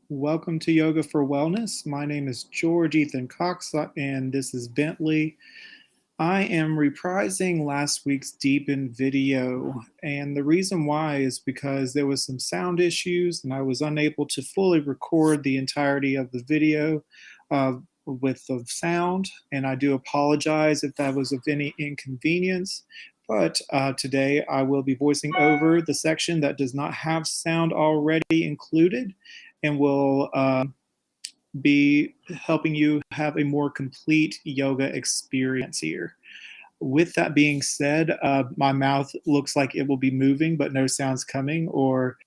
Welcome to Yoga for Wellness. My name is George Ethan Cox, and this is Bentley. I am reprising last week's Deepen video, and the reason why is because there was some sound issues, and I was unable to fully record the entirety of the video with the sound, and I do apologize if that was of any inconvenience. But today I will be voicing over the section that does not have sound already included, and will be helping you have a more complete yoga experience here. With that being said, my mouth looks like it will be moving, but no sounds coming, or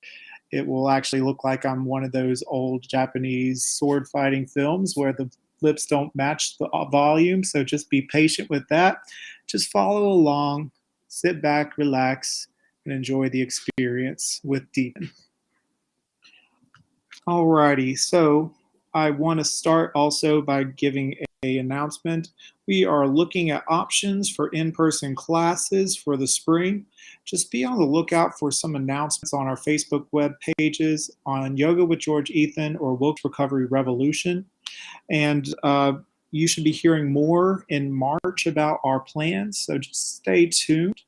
it will actually look like I'm one of those old Japanese sword fighting films where the lips don't match the volume. So just be patient with that. Just follow along, sit back, relax, and enjoy the experience with Deepen. Alrighty, so I want to start also by giving an announcement. We are looking at options for in-person classes for the spring. Just be on the lookout for some announcements on our Facebook web pages on Yoga with George Ethan or Wilkes Recovery Revolution. And you should be hearing more in March about our plans, so just stay tuned.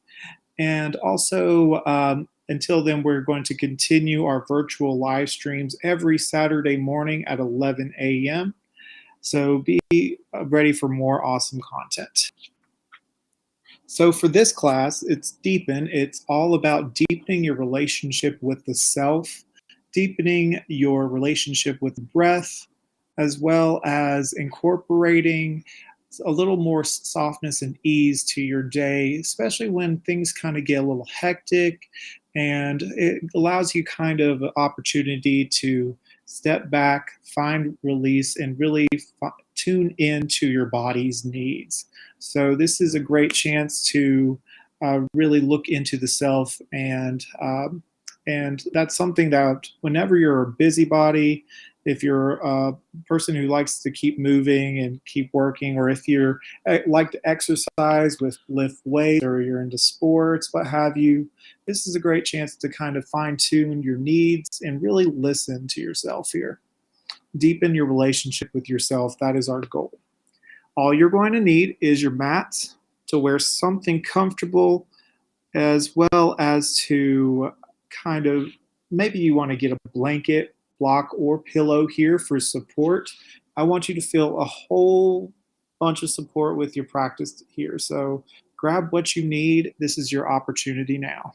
And also, until then, we're going to continue our virtual live streams every Saturday morning at 11 a.m. So be ready for more awesome content. So for this class, it's Deepen. It's all about deepening your relationship with the self, deepening your relationship with the breath, as well as incorporating a little more softness and ease to your day, especially when things kind of get a little hectic, and it allows you kind of an opportunity to step back, find release, and really tune into your body's needs. So this is a great chance to really look into the self, and that's something that whenever you're a busybody, if you're a person who likes to keep moving and keep working, or if you're like to exercise with lift weights, or you're into sports, what have you, this is a great chance to kind of fine tune your needs and really listen to yourself here. Deepen your relationship with yourself. That is our goal. All you're going to need is your mat to wear something comfortable, as well as to kind of, maybe you want to get a blanket, block, or pillow here for support. I want you to feel a whole bunch of support with your practice here. So grab what you need. This is your opportunity now.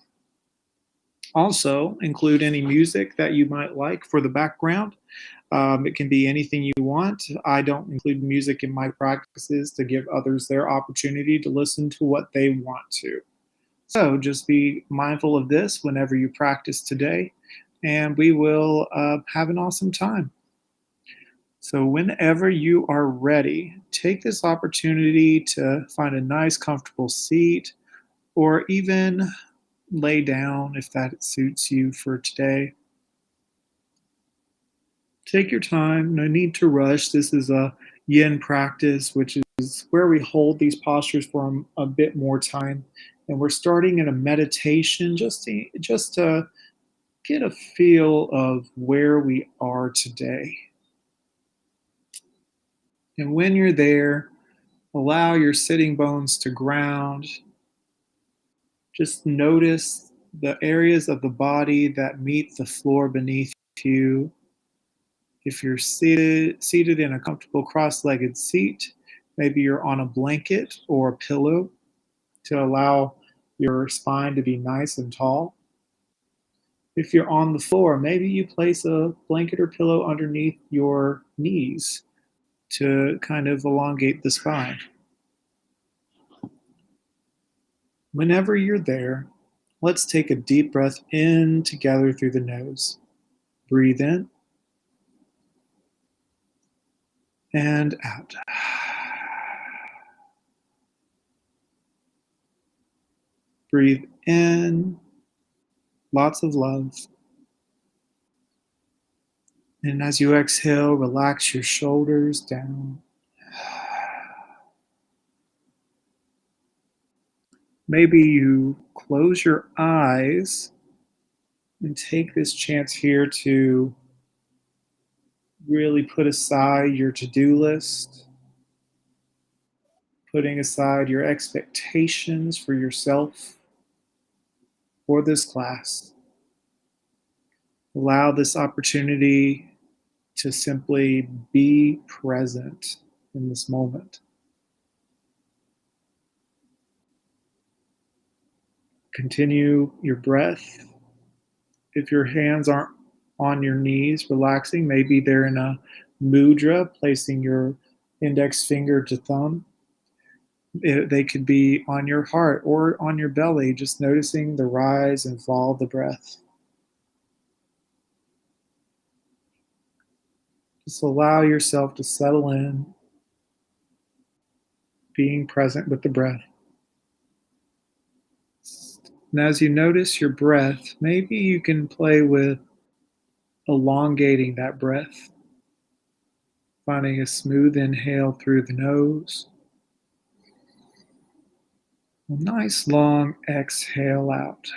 Also, include any music that you might like for the background. It can be anything you want. I don't include music in my practices to give others their opportunity to listen to what they want to. So just be mindful of this whenever you practice today, and we will have an awesome time. So whenever you are ready, take this opportunity to find a nice, comfortable seat, or even lay down if that suits you for today. Take your time, no need to rush. This is a yin practice, which is where we hold these postures for a bit more time. And we're starting in a meditation just to get a feel of where we are today. And when you're there, allow your sitting bones to ground. Just notice the areas of the body that meet the floor beneath you. If you're seated in a comfortable cross-legged seat, maybe you're on a blanket or a pillow to allow your spine to be nice and tall. If you're on the floor, maybe you place a blanket or pillow underneath your knees to kind of elongate the spine. Whenever you're there, let's take a deep breath in together through the nose. Breathe in and out. Breathe in, lots of love. And as you exhale, relax your shoulders down. Maybe you close your eyes and take this chance here to Really put aside your to-do list, putting aside your expectations for yourself for this class. Allow this opportunity to simply be present in this moment. Continue your breath. If your hands aren't on your knees, relaxing, maybe they're in a mudra, placing your index finger to thumb. They could be on your heart or on your belly, just noticing the rise and fall of the breath. Just allow yourself to settle in, being present with the breath. And as you notice your breath, maybe you can play with elongating that breath, finding a smooth inhale through the nose, a nice long exhale out,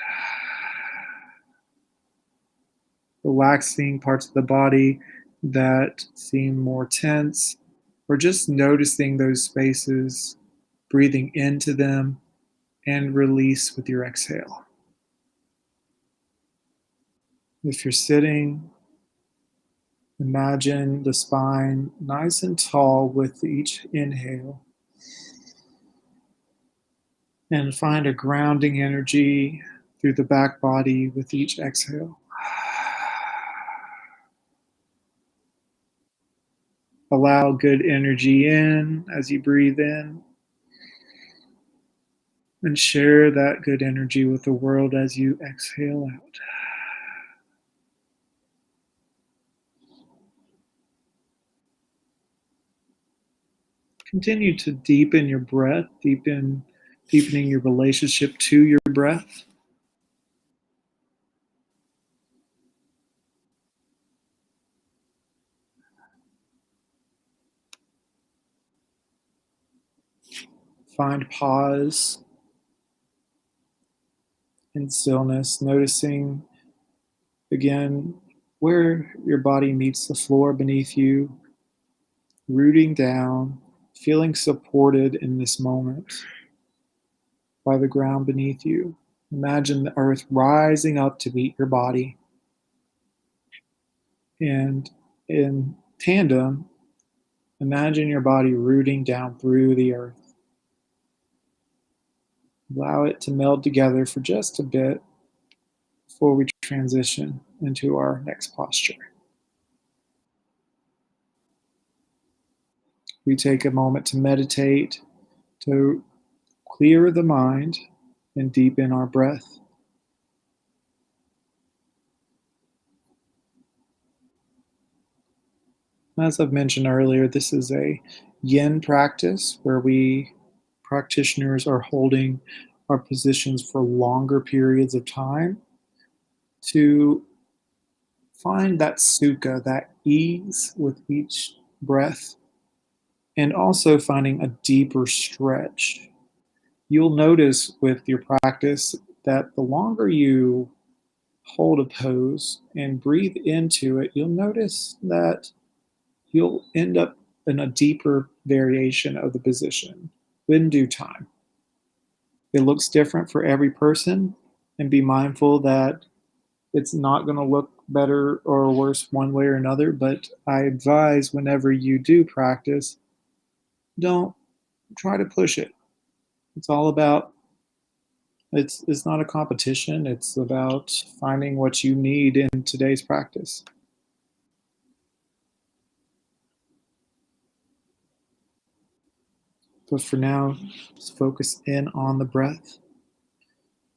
relaxing parts of the body that seem more tense, or just noticing those spaces, breathing into them, and release with your exhale. If you're sitting, imagine the spine nice and tall with each inhale, and find a grounding energy through the back body with each exhale. Allow good energy in as you breathe in, and share that good energy with the world as you exhale out. Continue to deepen your breath, deepening your relationship to your breath. Find pause and stillness, noticing again where your body meets the floor beneath you, rooting down, feeling supported in this moment by the ground beneath you. Imagine the earth rising up to meet your body, and in tandem, imagine your body rooting down through the earth. Allow it to meld together for just a bit before we transition into our next posture. We take a moment to meditate, to clear the mind, and deepen our breath. As I've mentioned earlier, this is a yin practice where we practitioners are holding our positions for longer periods of time to find that sukha, that ease with each breath, and also finding a deeper stretch. You'll notice with your practice that the longer you hold a pose and breathe into it, you'll notice that you'll end up in a deeper variation of the position in due time. It looks different for every person, and be mindful that it's not going to look better or worse one way or another. But I advise whenever you do practice, don't try to push it. It's all about it's not a competition. It's about finding what you need in today's practice. But for now, just focus in on the breath.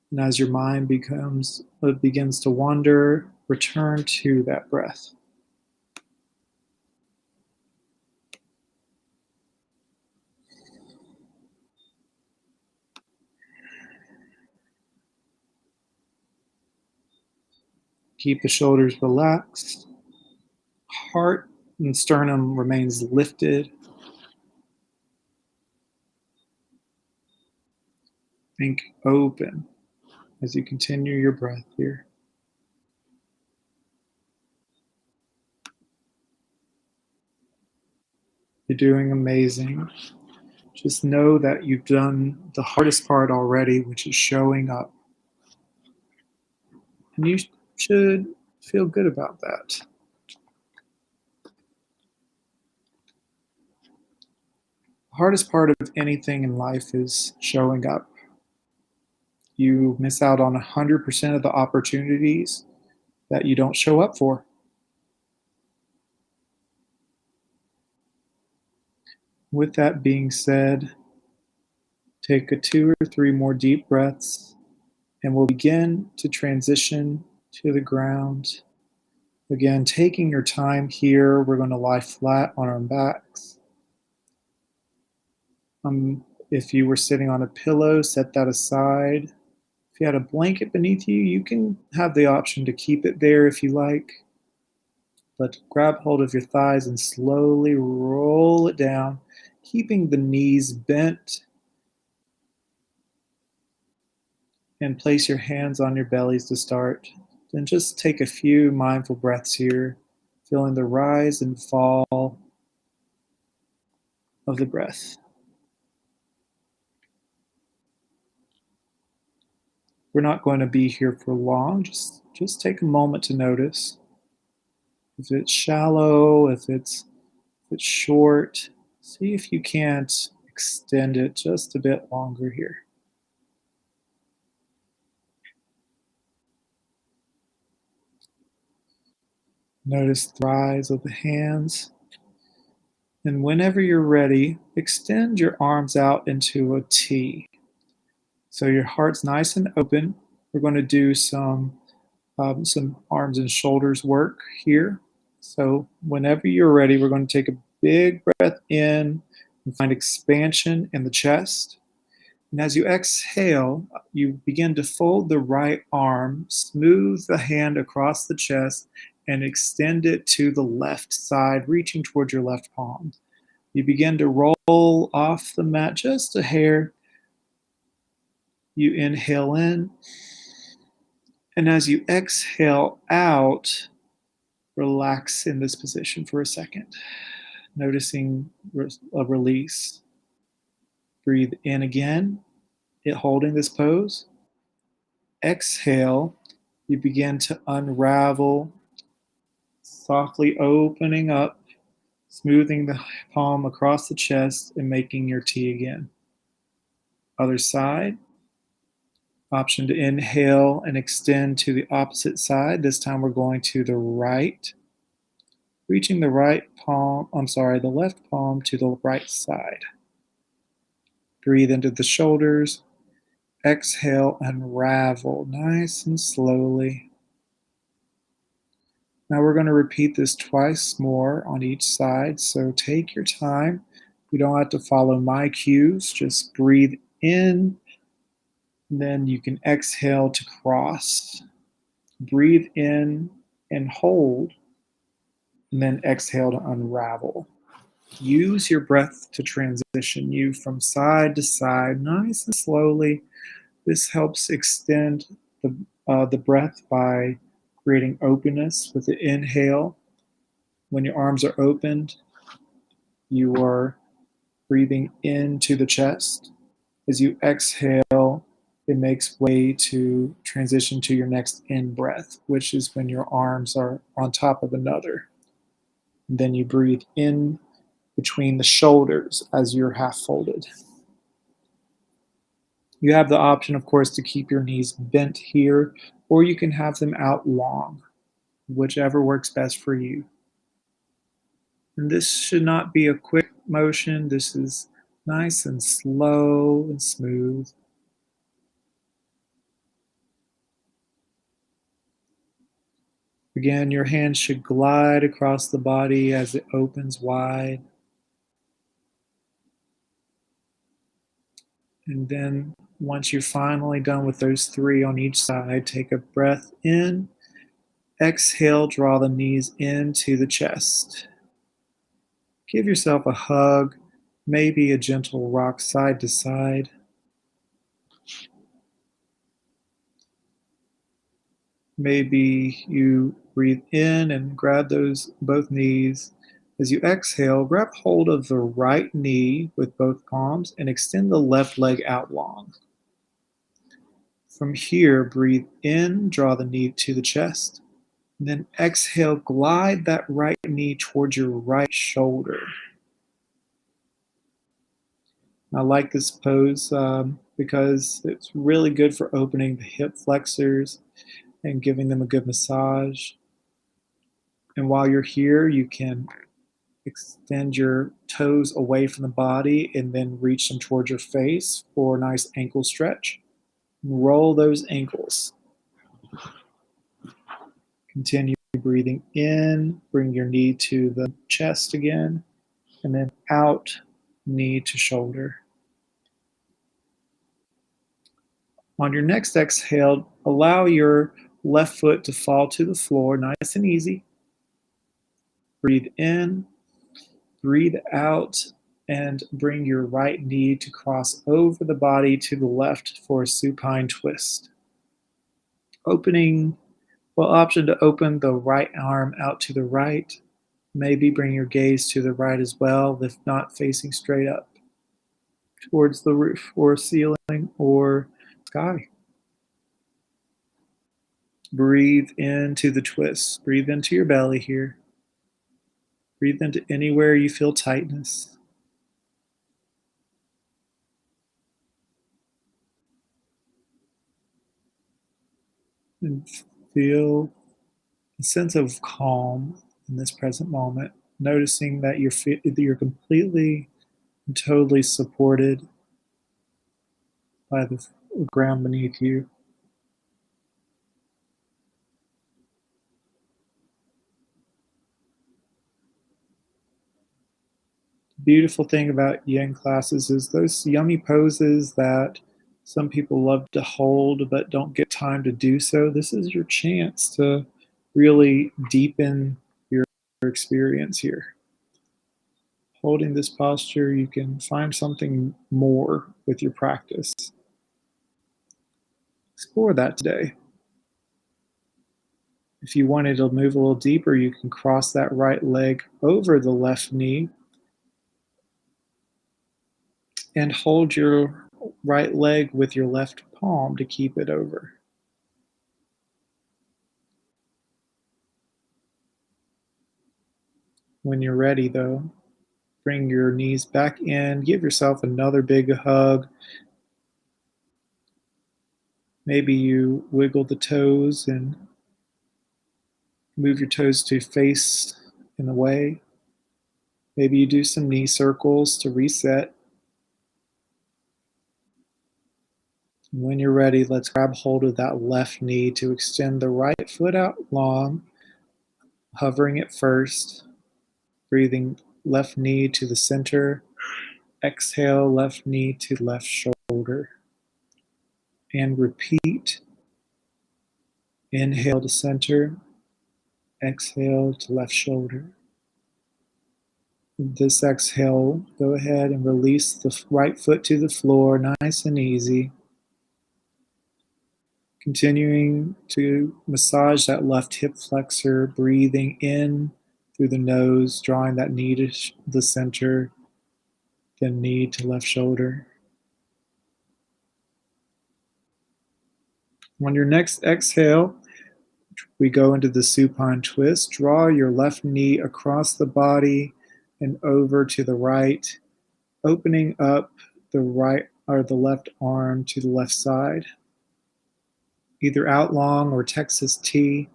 And as your mind begins to wander, return to that breath. Keep the shoulders relaxed. Heart and sternum remains lifted. Think open as you continue your breath here. You're doing amazing. Just know that you've done the hardest part already, which is showing up. And you should feel good about that. The hardest part of anything in life is showing up. You miss out on 100% of the opportunities that you don't show up for. With that being said, take a 2 or 3 more deep breaths, and we'll begin to transition to the ground. Again, taking your time here, we're going to lie flat on our backs. If you were sitting on a pillow, set that aside. If you had a blanket beneath you, you can have the option to keep it there if you like. But grab hold of your thighs and slowly roll it down, keeping the knees bent. And place your hands on your bellies to start. Then just take a few mindful breaths here, feeling the rise and fall of the breath. We're not going to be here for long. Just take a moment to notice. If it's shallow, if it's short, see if you can't extend it just a bit longer here. Notice the rise of the hands. And whenever you're ready, extend your arms out into a T. So your heart's nice and open. We're going to do some arms and shoulders work here. So whenever you're ready, we're going to take a big breath in and find expansion in the chest. And as you exhale, you begin to fold the right arm, smooth the hand across the chest, and extend it to the left side, reaching towards your left palm. You begin to roll off the mat just a hair. You inhale in, and as you exhale out, relax in this position for a second, noticing a release. Breathe in again, holding this pose. Exhale, you begin to unravel, softly opening up, smoothing the palm across the chest and making your T again. Other side. Option to inhale and extend to the opposite side. This time we're going to the right, reaching the the left palm to the right side. Breathe into the shoulders. Exhale, unravel nice and slowly. Now we're going to repeat this twice more on each side, so take your time. You don't have to follow my cues, just breathe in. Then you can exhale to cross. Breathe in and hold, and then exhale to unravel. Use your breath to transition you from side to side, nice and slowly. This helps extend the breath by creating openness with the inhale. When your arms are opened, you are breathing into the chest. As you exhale, it makes way to transition to your next in breath, which is when your arms are on top of another. And then you breathe in between the shoulders as you're half folded. You have the option, of course, to keep your knees bent here, or you can have them out long, whichever works best for you. And this should not be a quick motion. This is nice and slow and smooth. Again, your hands should glide across the body as it opens wide. And then once you're finally done with those 3 on each side, take a breath in. Exhale, draw the knees into the chest. Give yourself a hug, maybe a gentle rock side to side. Maybe you breathe in and grab those both knees As you exhale, grab hold of the right knee with both palms and extend the left leg out long. From here, breathe in, draw the knee to the chest. And then exhale, glide that right knee towards your right shoulder. I like this pose because it's really good for opening the hip flexors and giving them a good massage. And while you're here, you can extend your toes away from the body and then reach them towards your face for a nice ankle stretch. Roll those ankles. Continue breathing in, bring your knee to the chest again, and then out, knee to shoulder. On your next exhale, allow your left foot to fall to the floor, nice and easy. Breathe in, breathe out, and bring your right knee to cross over the body to the left for a supine twist. Option to open the right arm out to the right. Maybe bring your gaze to the right as well, if not facing straight up towards the roof or ceiling or sky. Breathe into the twist. Breathe into your belly here. Breathe into anywhere you feel tightness. And feel a sense of calm in this present moment, noticing that you're completely and totally supported by the ground beneath you. The beautiful thing about yin classes is those yummy poses that some people love to hold but don't get time to do so. This is your chance to really deepen your experience here. Holding this posture, you can find something more with your practice. Explore that today. If you wanted to move a little deeper, you can cross that right leg over the left knee and hold your right leg with your left palm to keep it over. When you're ready, though, bring your knees back in, give yourself another big hug. Maybe you wiggle the toes and move your toes to face in the way. Maybe you do some knee circles to reset. When you're ready, let's grab hold of that left knee to extend the right foot out long, hovering it first, breathing left knee to the center. Exhale, left knee to left shoulder. And repeat. Inhale to center. Exhale to left shoulder. This exhale, go ahead and release the right foot to the floor, nice and easy. Continuing to massage that left hip flexor, breathing in through the nose, drawing that knee to the center, then knee to left shoulder. On your next exhale, we go into the supine twist. Draw your left knee across the body and over to the right, opening up the right or the left arm to the left side, either out long or Texas T,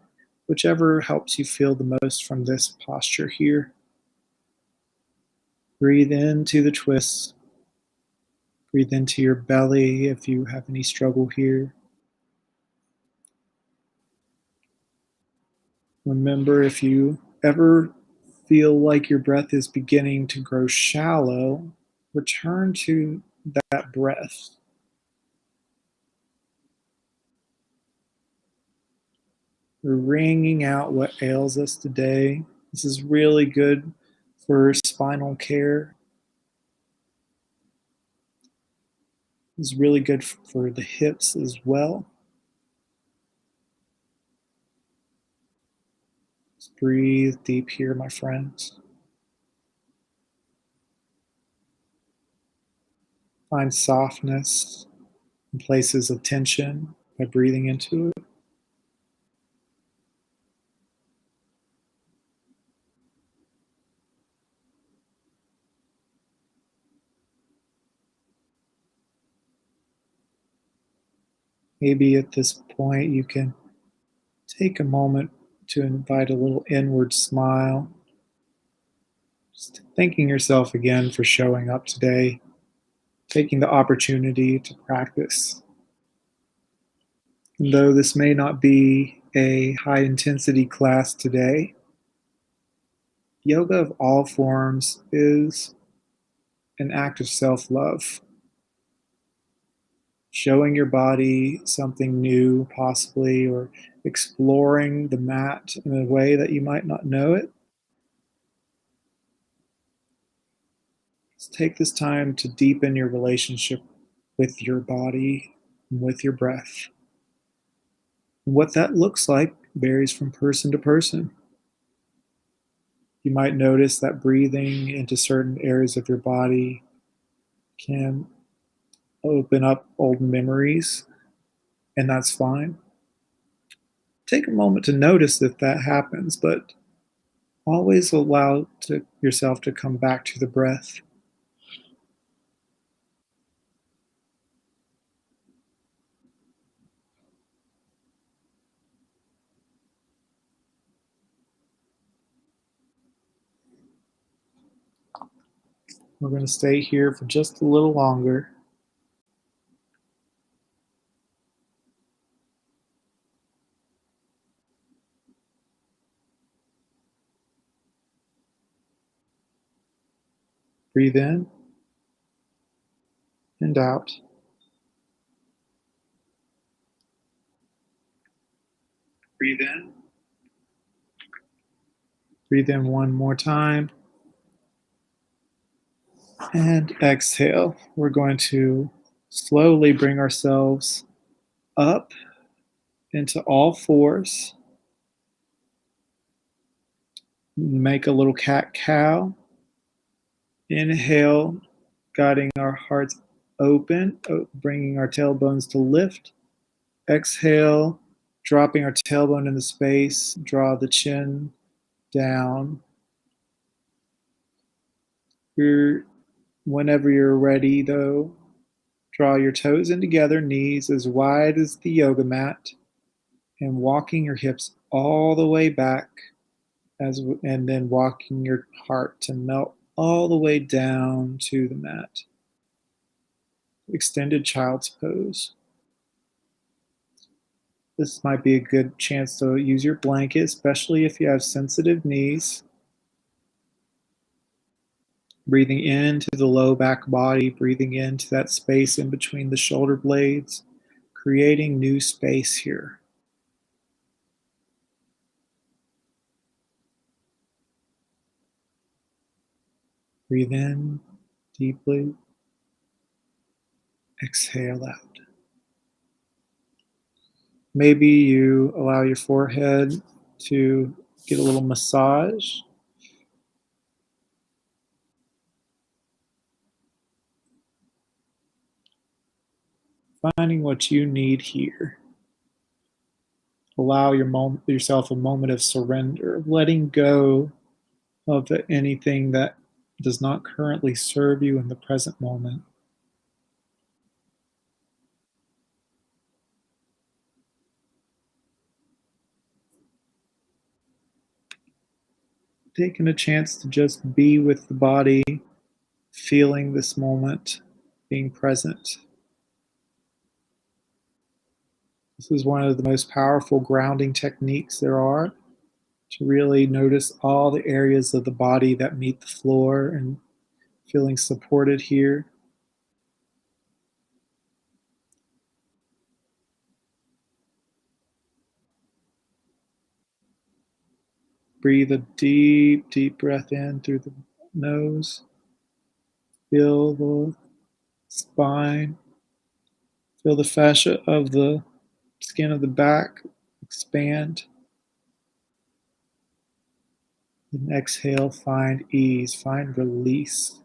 whichever helps you feel the most from this posture here. Breathe into the twist. Breathe into your belly if you have any struggle here. Remember, if you ever feel like your breath is beginning to grow shallow, return to that breath. We're wringing out what ails us today. This is really good for spinal care. It's really good for the hips as well. Just breathe deep here, my friends. Find softness in places of tension by breathing into it. Maybe at this point you can take a moment to invite a little inward smile, just thanking yourself again for showing up today, taking the opportunity to practice. And though this may not be a high intensity class today, yoga of all forms is an act of self love, showing your body something new, possibly, or exploring the mat in a way that you might not know it. Let's take this time to deepen your relationship with your body and with your breath. And what that looks like varies from person to person. You might notice that breathing into certain areas of your body can open up old memories, and that's fine. Take a moment to notice if that happens, but always allow yourself to come back to the breath. We're going to stay here for just a little longer. Breathe in and out. Breathe in. Breathe in one more time. And exhale. We're going to slowly bring ourselves up into all fours. Make a little cat cow. Inhale, guiding our hearts open, bringing our tailbones to lift. Exhale, dropping our tailbone into space. Draw the chin down. Whenever you're ready, though, draw your toes in together, knees as wide as the yoga mat, and walking your hips all the way back, and then walking your heart to melt all the way down to the mat. Extended child's pose. This might be a good chance to use your blanket, especially if you have sensitive knees. Breathing into the low back body, breathing into that space in between the shoulder blades, creating new space here. Breathe in deeply, exhale out. Maybe you allow your forehead to get a little massage. Finding what you need here. Allow yourself a moment of surrender, letting go of anything that does not currently serve you in the present moment. Taking a chance to just be with the body, feeling this moment, being present. This is one of the most powerful grounding techniques there are, to really notice all the areas of the body that meet the floor and feeling supported here. Breathe a deep, deep breath in through the nose. Feel the spine. Feel the fascia of the skin of the back expand. And exhale, find ease, find release.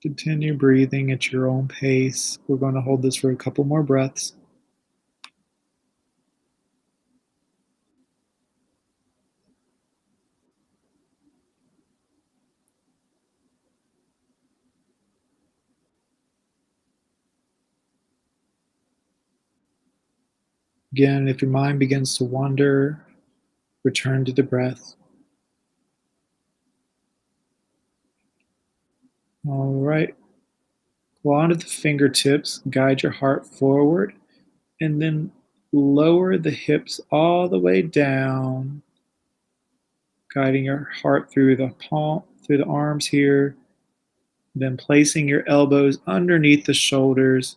Continue breathing at your own pace. We're going to hold this for a couple more breaths. Again, if your mind begins to wander, return to the breath. All right. Go on to the fingertips, guide your heart forward, and then lower the hips all the way down, guiding your heart through the palm, through the arms here, then placing your elbows underneath the shoulders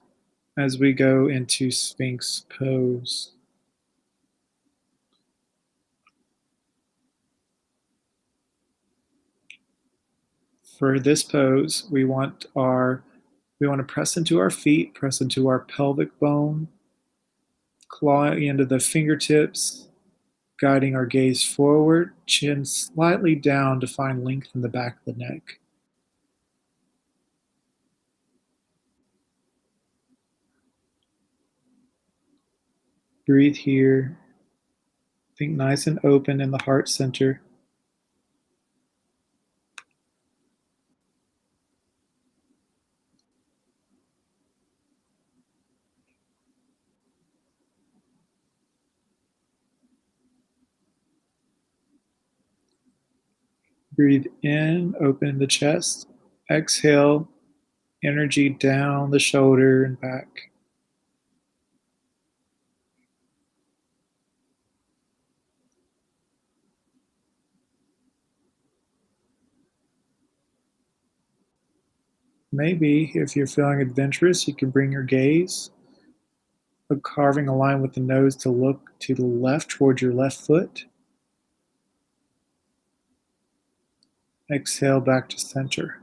as we go into Sphinx pose. For this pose, we want to press into our feet, press into our pelvic bone, clawing into the fingertips, guiding our gaze forward, chin slightly down to find length in the back of the neck. Breathe here. Think nice and open in the heart center. Breathe in, open the chest. Exhale, energy down the shoulder and back. Maybe if you're feeling adventurous, you can bring your gaze, carving a line with the nose to look to the left towards your left foot. Exhale back to center.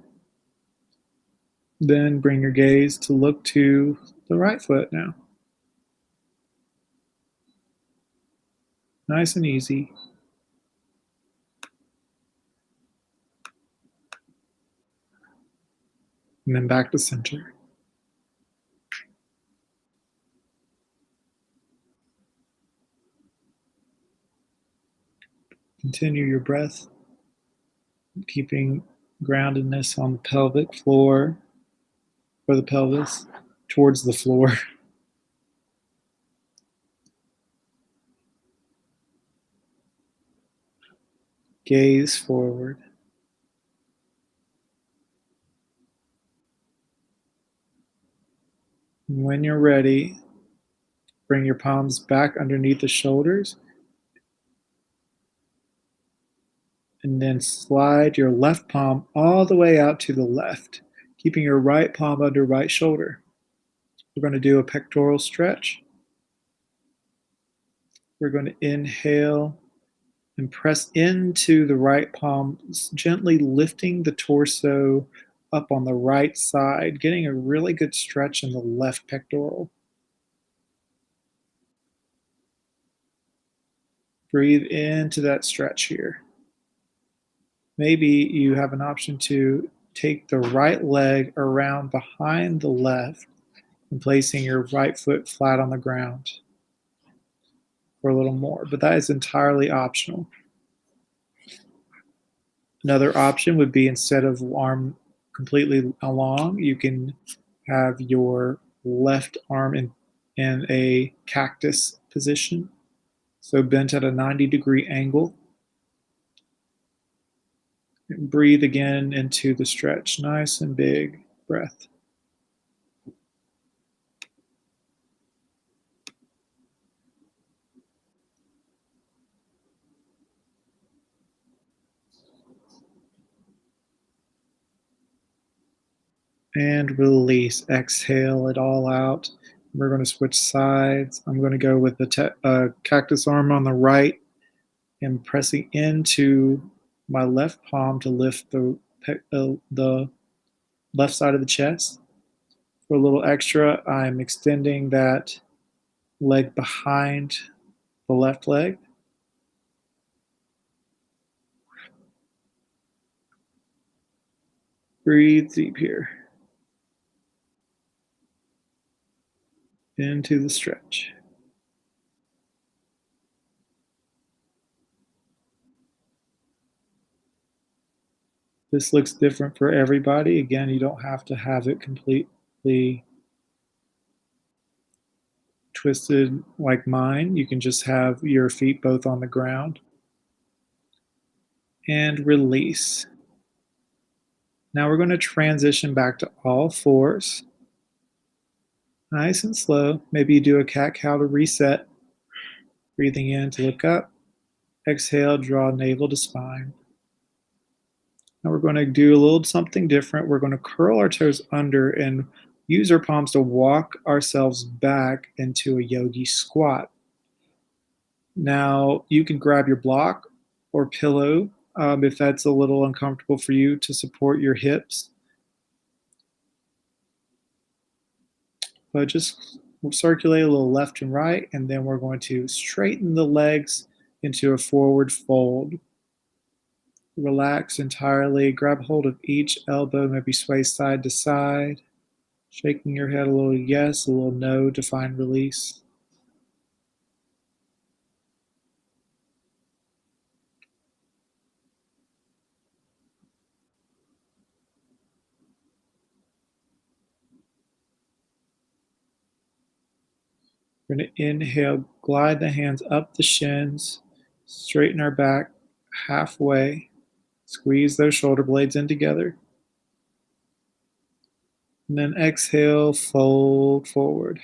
Then bring your gaze to look to the right foot now. Nice and easy. And then back to center. Continue your breath, keeping groundedness on the pelvic floor or the pelvis towards the floor. Gaze forward. And when you're ready, bring your palms back underneath the shoulders and then slide your left palm all the way out to the left, keeping your right palm under right shoulder. We're going to do a pectoral stretch. We're going to inhale and press into the right palm, gently lifting the torso up on the right side, getting a really good stretch in the left pectoral. Breathe into that stretch here. Maybe you have an option to take the right leg around behind the left and placing your right foot flat on the ground for a little more, but that is entirely optional. Another option would be instead of arm completely along, you can have your left arm in a cactus position, so bent at a 90-degree angle. And breathe again into the stretch, nice and big breath. And release. Exhale it all out. We're going to switch sides. I'm going to go with the cactus arm on the right and pressing into my left palm to lift the left side of the chest. For a little extra, I'm extending that leg behind the left leg. Breathe deep here. into the stretch. This looks different for everybody. Again, you don't have to have it completely twisted like mine. You can just have your feet both on the ground. And release. Now we're going to transition back to all fours. Nice and slow. Maybe you do a cat-cow to reset. Breathing in to look up. Exhale, draw navel to spine. Now we're going to do a little something different. We're going to curl our toes under and use our palms to walk ourselves back into a yogi squat. Now you can grab your block or pillow if that's a little uncomfortable for you to support your hips. But just circulate a little left and right, and then we're going to straighten the legs into a forward fold. Relax entirely. Grab hold of each elbow, maybe sway side to side. Shaking your head a little yes, a little no to find release. We're going to inhale, glide the hands up the shins, straighten our back halfway, squeeze those shoulder blades in together. And then exhale, fold forward.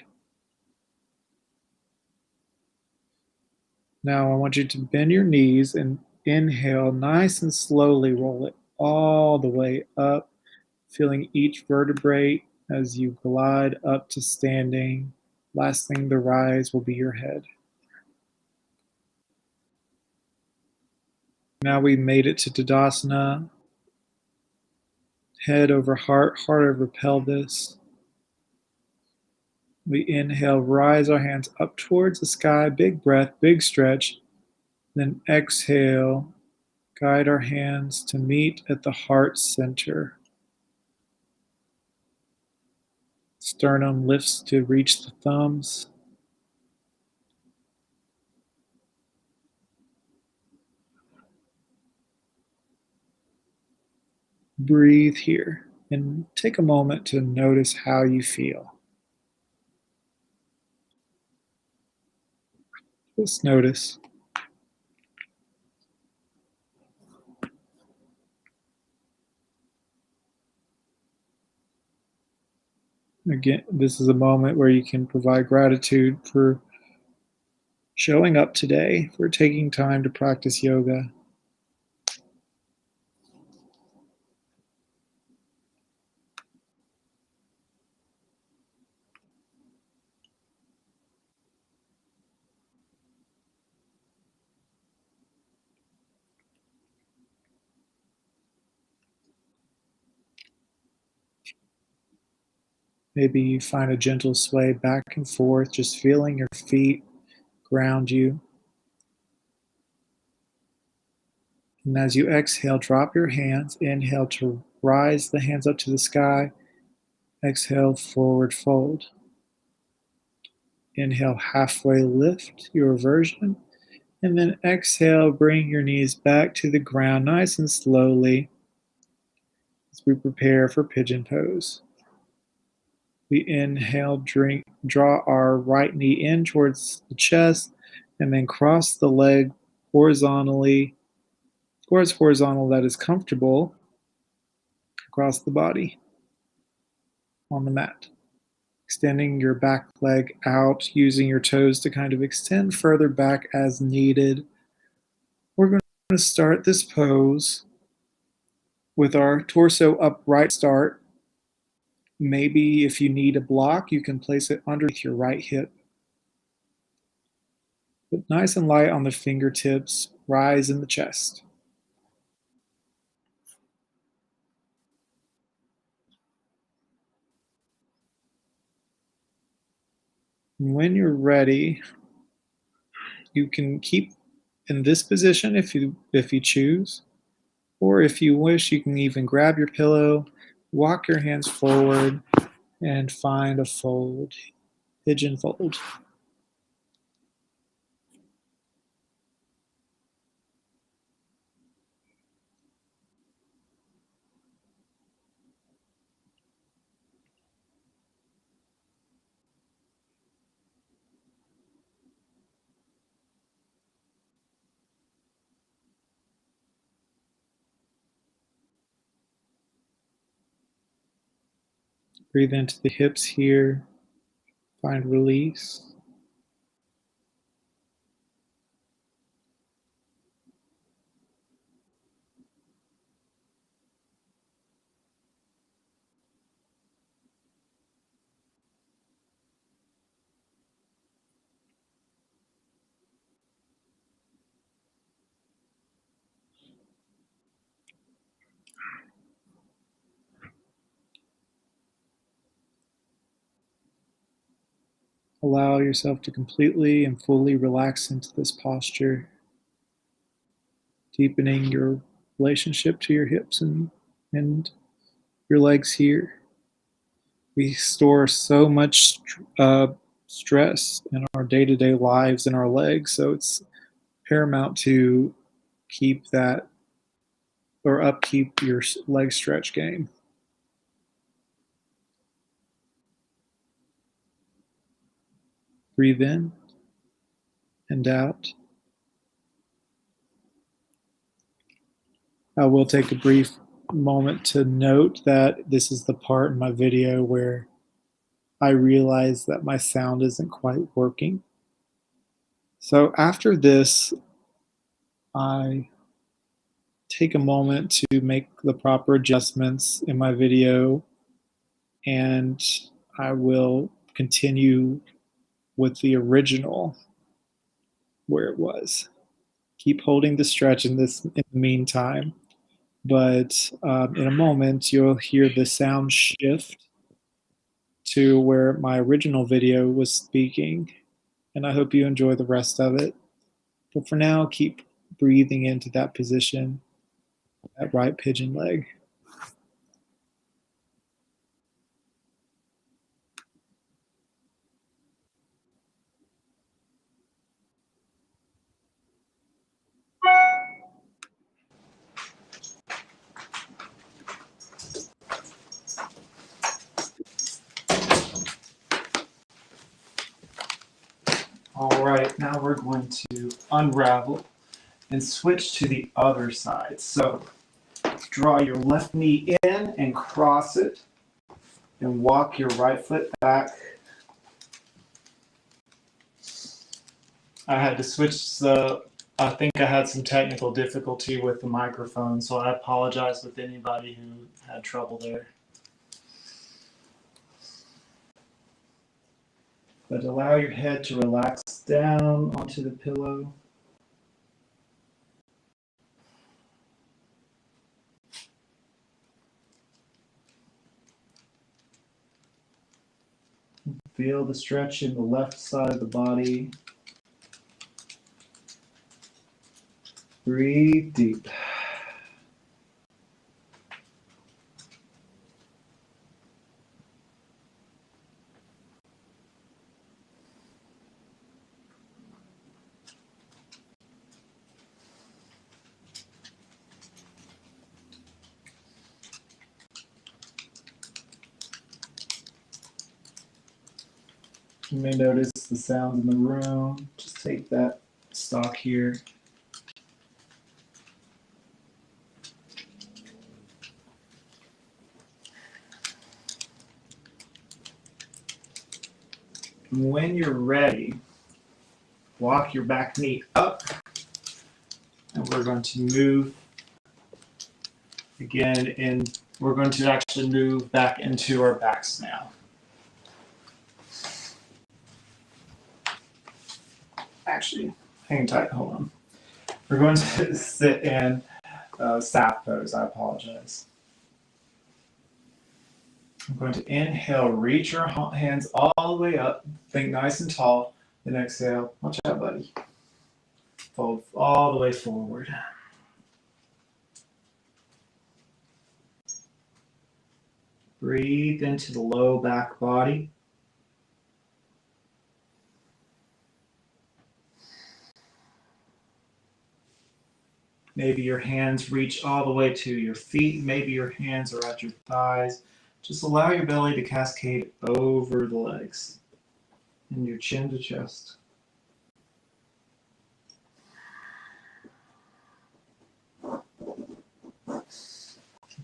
Now I want you to bend your knees and inhale, nice and slowly roll it all the way up, feeling each vertebrae as you glide up to standing. Last thing to rise will be your head. Now we've made it to Tadasana. Head over heart, heart over pelvis. We inhale, rise our hands up towards the sky, big breath, big stretch. Then exhale, guide our hands to meet at the heart center. Sternum lifts to reach the thumbs. Breathe here and take a moment to notice how you feel. Just notice. Again, this is a moment where you can provide gratitude for showing up today, for taking time to practice yoga. Maybe you find a gentle sway back and forth, just feeling your feet ground you. And as you exhale, drop your hands. Inhale to rise the hands up to the sky. Exhale, forward fold. Inhale, halfway lift, your version. And then exhale, bring your knees back to the ground nice and slowly as we prepare for pigeon pose. We inhale, draw our right knee in towards the chest, and then cross the leg horizontally, or as horizontal that is comfortable, across the body on the mat. Extending your back leg out, using your toes to kind of extend further back as needed. We're going to start this pose with our torso upright start. Maybe if you need a block, you can place it underneath your right hip. But nice and light on the fingertips, rise in the chest. When you're ready, you can keep in this position if you choose, or if you wish, you can even grab your pillow, walk your hands forward, and find a fold. pigeon fold. Breathe into the hips here. Find release. Allow yourself to completely and fully relax into this posture, deepening your relationship to your hips and your legs here. We store so much stress in our day-to-day lives in our legs, so it's paramount to keep that or upkeep your leg stretch game. Breathe in and out. I will take a brief moment to note that this is the part in my video where I realize that my sound isn't quite working. So after this, I take a moment to make the proper adjustments in my video, and I will continue with the original where it was. Keep holding the stretch in the meantime, but in a moment you'll hear the sound shift to where my original video was speaking, and I hope you enjoy the rest of it. But for now, keep breathing into that position, that right pigeon leg. All right, now we're going to unravel and switch to the other side. So draw your left knee in and cross it, and walk your right foot back. I had to switch I think I had some technical difficulty with the microphone, so I apologize with anybody who had trouble there. But allow your head to relax down onto the pillow. Feel the stretch in the left side of the body. Breathe deep. You may notice the sounds in the room. Just take that stock here. When you're ready, walk your back knee up, and we're going to move again, and we're going to actually move back into our backs now. Actually, hang tight, hold on. We're going to sit in staff pose, I apologize. I'm going to inhale, reach your hands all the way up, think nice and tall, then exhale, watch out buddy. Fold all the way forward. Breathe into the low back body. Maybe your hands reach all the way to your feet. Maybe your hands are at your thighs. Just allow your belly to cascade over the legs and your chin to chest. I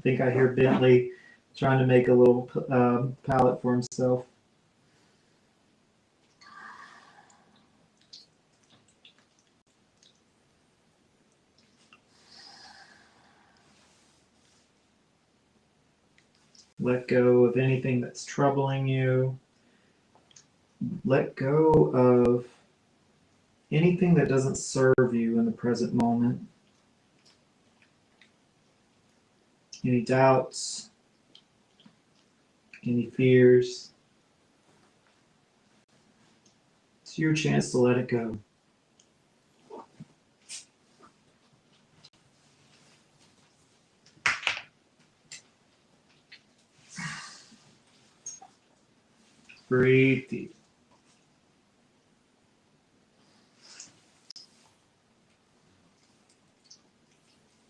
think I hear Bentley trying to make a little palette for himself. Let go of anything that's troubling you. Let go of anything that doesn't serve you in the present moment. Any doubts, any fears. It's your chance to let it go. Breathe deep.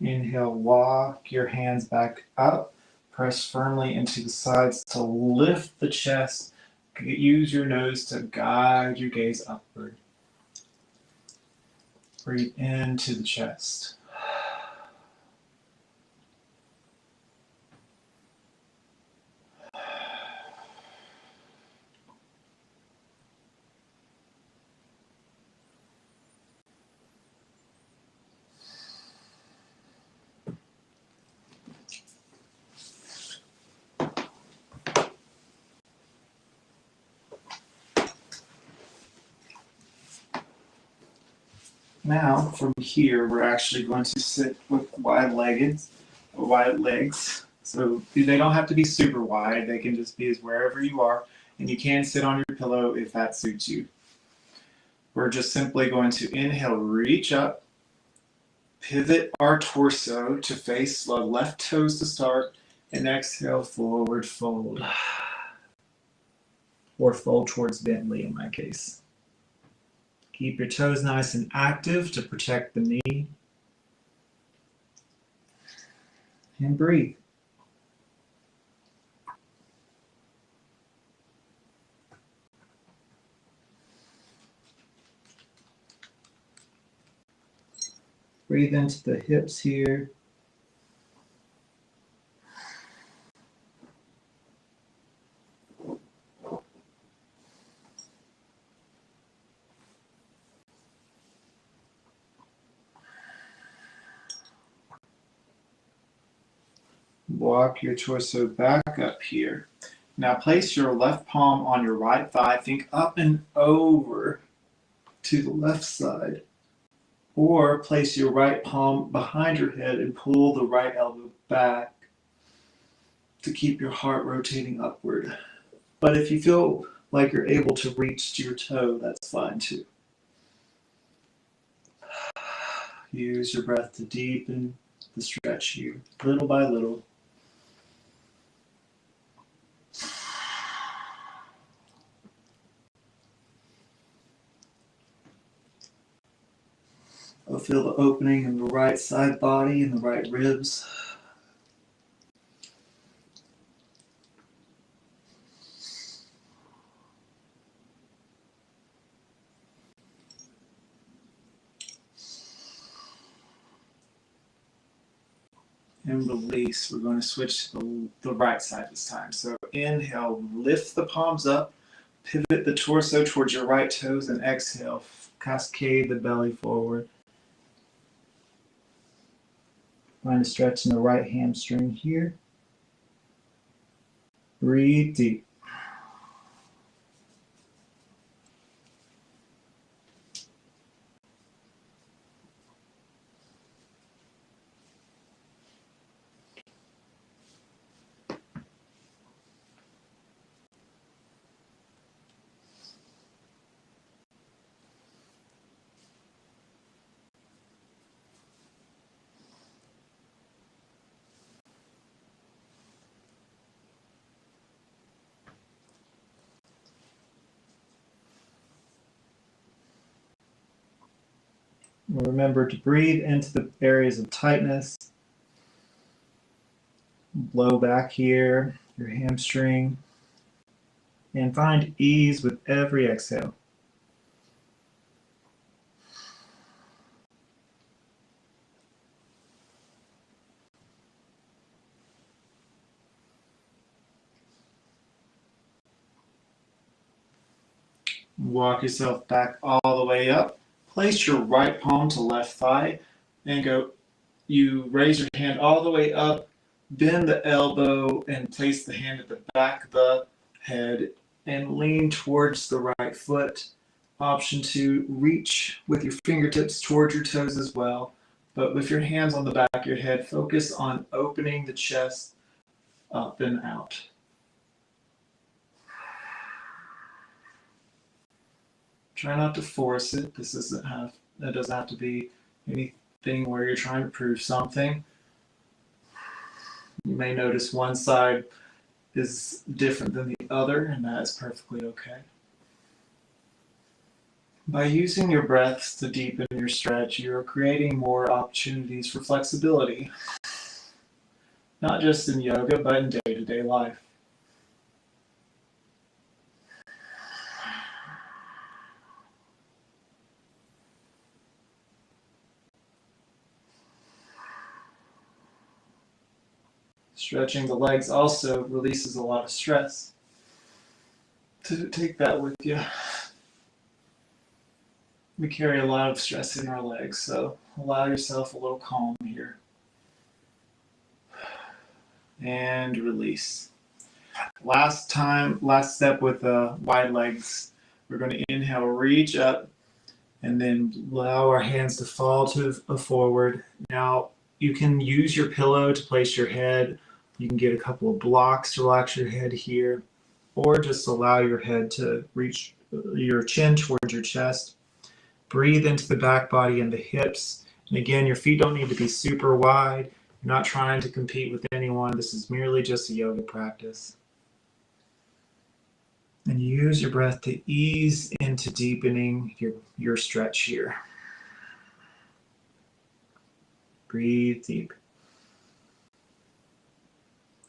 Inhale, walk your hands back up. Press firmly into the sides to lift the chest. Use your nose to guide your gaze upward. Breathe into the chest. Now, from here, we're actually going to sit with wide legs. So they don't have to be super wide. They can just be as wherever you are. And you can sit on your pillow if that suits you. We're just simply going to inhale, reach up, pivot our torso to face the left toes to start, and exhale, forward fold. Or fold towards Bentley in my case. Keep your toes nice and active to protect the knee. And breathe. Breathe into the hips here. Walk your torso back up here. Now place your left palm on your right thigh. Think up and over to the left side. Or place your right palm behind your head and pull the right elbow back to keep your heart rotating upward. But if you feel like you're able to reach to your toe, that's fine too. Use your breath to deepen the stretch here, little by little. I'll feel the opening in the right side body and the right ribs. And release. We're going to switch to the right side this time. So inhale, lift the palms up, pivot the torso towards your right toes, and exhale, cascade the belly forward. Find a stretch in the right hamstring here. Breathe deep. Remember to breathe into the areas of tightness. Blow back here, your hamstring, and find ease with every exhale. Walk yourself back all the way up. Place your right palm to left thigh and go. You raise your hand all the way up, bend the elbow, and place the hand at the back of the head and lean towards the right foot. Option 2, reach with your fingertips towards your toes as well, but with your hands on the back of your head, focus on opening the chest up and out. Try not to force it. That doesn't have to be anything where you're trying to prove something. You may notice one side is different than the other, and that is perfectly okay. By using your breaths to deepen your stretch, you're creating more opportunities for flexibility, not just in yoga, but in day-to-day life. Stretching the legs also releases a lot of stress. To take that with you. We carry a lot of stress in our legs, so allow yourself a little calm here. And release. Last step with wide legs. We're going to inhale, reach up, and then allow our hands to fall to forward. Now, you can use your pillow to place your head. You can get a couple of blocks to relax your head here, or just allow your head to reach your chin towards your chest. Breathe into the back body and the hips. And again, your feet don't need to be super wide. You're not trying to compete with anyone. This is merely just a yoga practice. And use your breath to ease into deepening your stretch here. Breathe deep.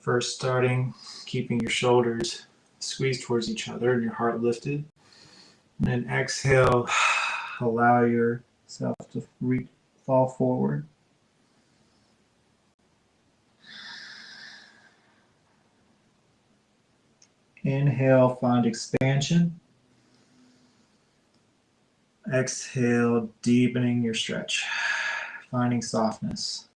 First starting, keeping your shoulders squeezed towards each other and your heart lifted. And then exhale, allow yourself to fall forward. Inhale, find expansion. Exhale, deepening your stretch, finding softness.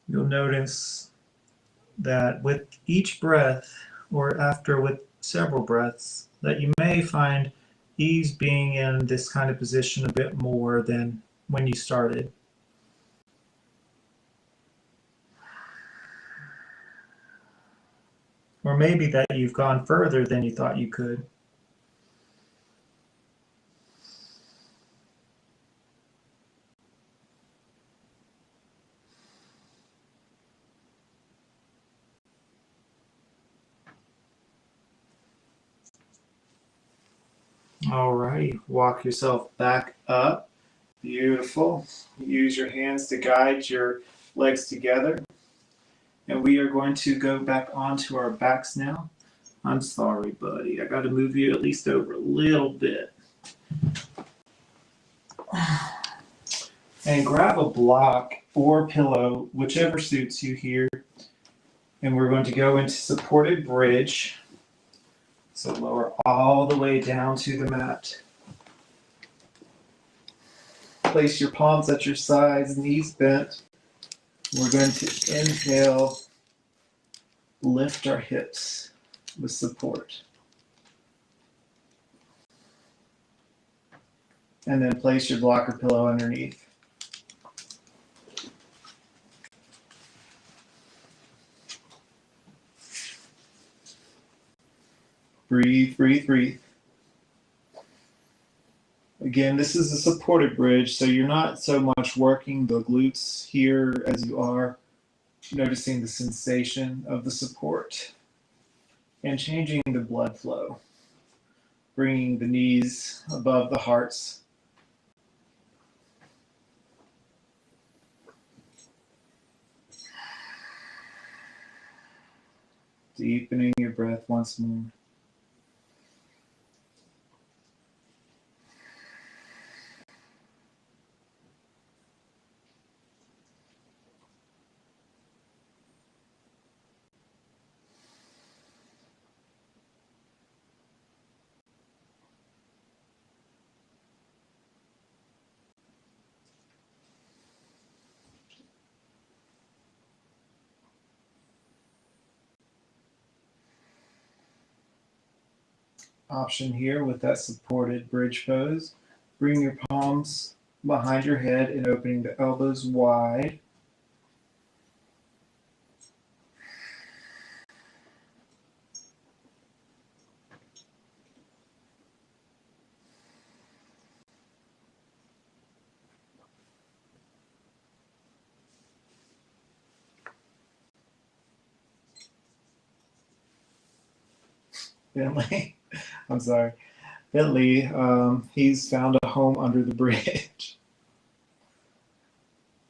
You'll notice that with each breath, or after with several breaths, that you may find ease being in this kind of position a bit more than when you started. Or maybe that you've gone further than you thought you could. Alrighty, walk yourself back up. Beautiful. Use your hands to guide your legs together. And we are going to go back onto our backs now. I'm sorry, buddy. I got to move you at least over a little bit. And grab a block or pillow, whichever suits you here. And we're going to go into supported bridge. So lower all the way down to the mat. Place your palms at your sides, knees bent. We're going to inhale lift our hips with support. And then place your blocker pillow underneath. Breathe, breathe, breathe. Again, this is a supported bridge, so you're not so much working the glutes here as you are noticing the sensation of the support and changing the blood flow, bringing the knees above the hearts. Deepening your breath once more. Option here with that supported bridge pose. Bring your palms behind your head and opening the elbows wide. Bentley, I'm sorry. Bentley, he's found a home under the bridge.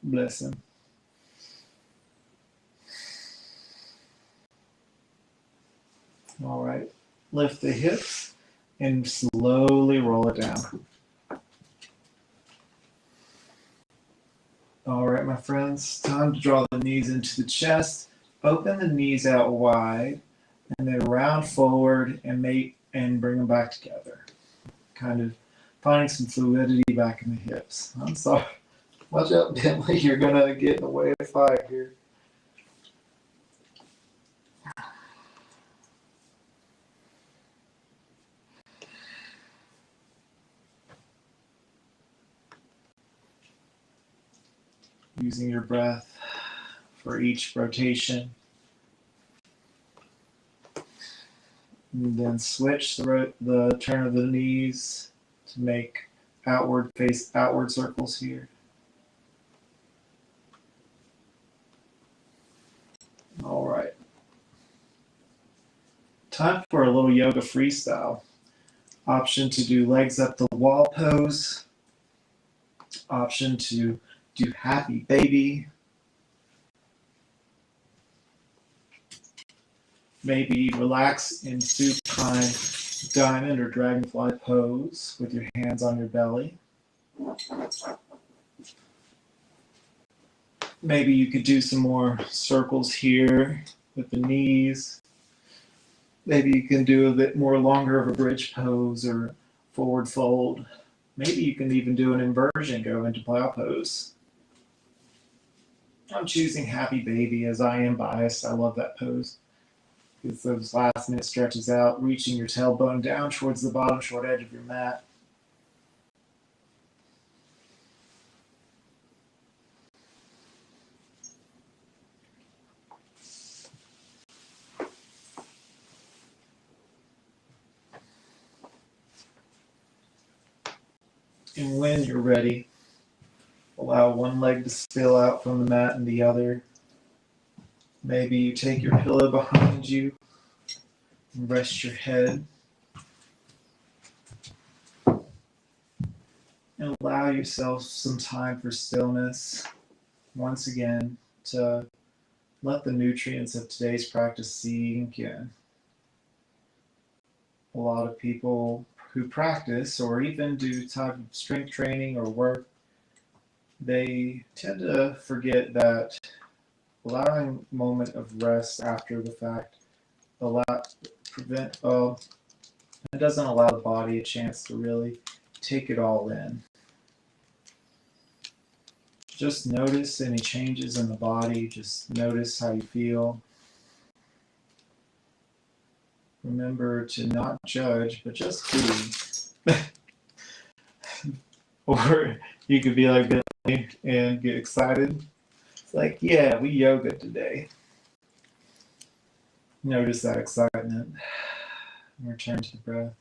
Bless him. All right, lift the hips and slowly roll it down. All right, my friends, time to draw the knees into the chest. Open the knees out wide and then round forward and bring them back together. Kind of finding some fluidity back in the hips. I'm sorry. Watch out, Bentley. You're going to get in the way of fire here. Using your breath for each rotation. And then switch the turn of the knees to make outward circles here. All right. Time for a little yoga freestyle. Option to do legs up the wall pose. Option to do happy baby. Maybe relax in supine diamond or dragonfly pose with your hands on your belly. Maybe you could do some more circles here with the knees. Maybe you can do a bit more longer of a bridge pose or forward fold. Maybe you can even do an inversion, go into plow pose. I'm choosing happy baby as I am biased. I love that pose. It's those last minute stretches out, reaching your tailbone down towards the bottom short edge of your mat. And when you're ready, allow one leg to spill out from the mat and the other. Maybe you take your pillow behind you and rest your head. And allow yourself some time for stillness. Once again, to let the nutrients of today's practice sink in. A lot of people who practice or even do type of strength training or work, they tend to forget that allowing a moment of rest after the fact it doesn't allow the body a chance to really take it all in. Just notice any changes in the body. Just notice how you feel. Remember to not judge, but just be. Or you could be like Billy and get excited. It's like, yeah, we yoga today. Notice that excitement. Return to the breath.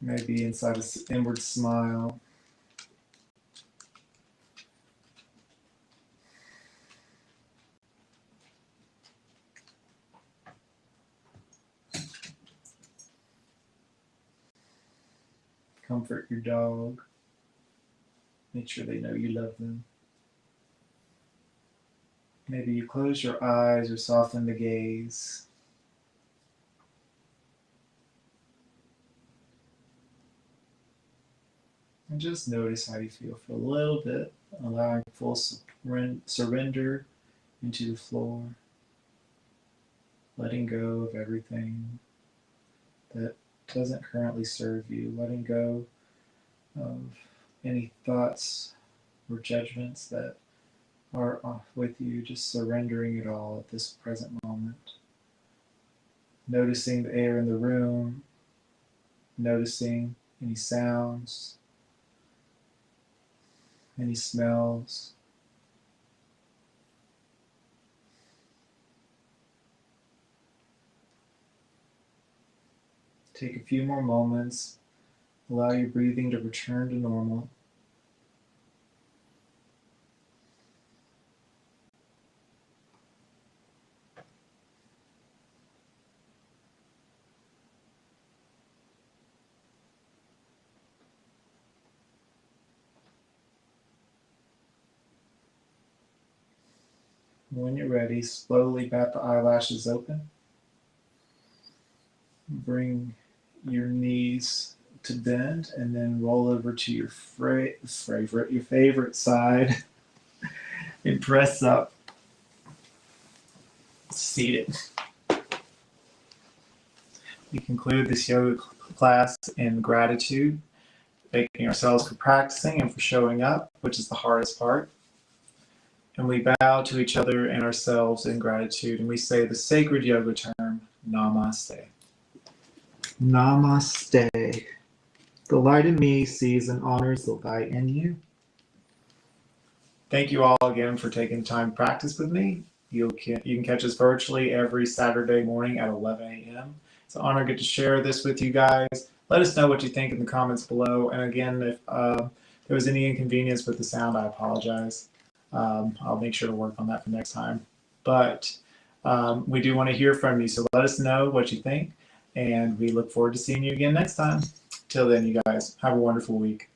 Maybe inside an inward smile. Comfort your dog. Make sure they know you love them. Maybe you close your eyes or soften the gaze. And just notice how you feel for a little bit, allowing full surrender into the floor, letting go of everything that doesn't currently serve you, letting go of any thoughts or judgments that are off with you, just surrendering it all at this present moment. Noticing the air in the room, noticing any sounds, any smells. Take a few more moments. Allow your breathing to return to normal. When you're ready, slowly bat the eyelashes open. Bring your knees to bend and then roll over to your favorite side and press up. Seated. We conclude this yoga class in gratitude, thanking ourselves for practicing and for showing up, which is the hardest part. And we bow to each other and ourselves in gratitude, and we say the sacred yoga term, Namaste. Namaste. The light in me sees and honors the light in you. Thank you all again for taking time to practice with me. You can catch us virtually every Saturday morning at 11 a.m. It's an honor to get to share this with you guys. Let us know what you think in the comments below. And again, if there was any inconvenience with the sound, I apologize. I'll make sure to work on that for next time. But we do want to hear from you, so let us know what you think. And we look forward to seeing you again next time. Till then, you guys, have a wonderful week.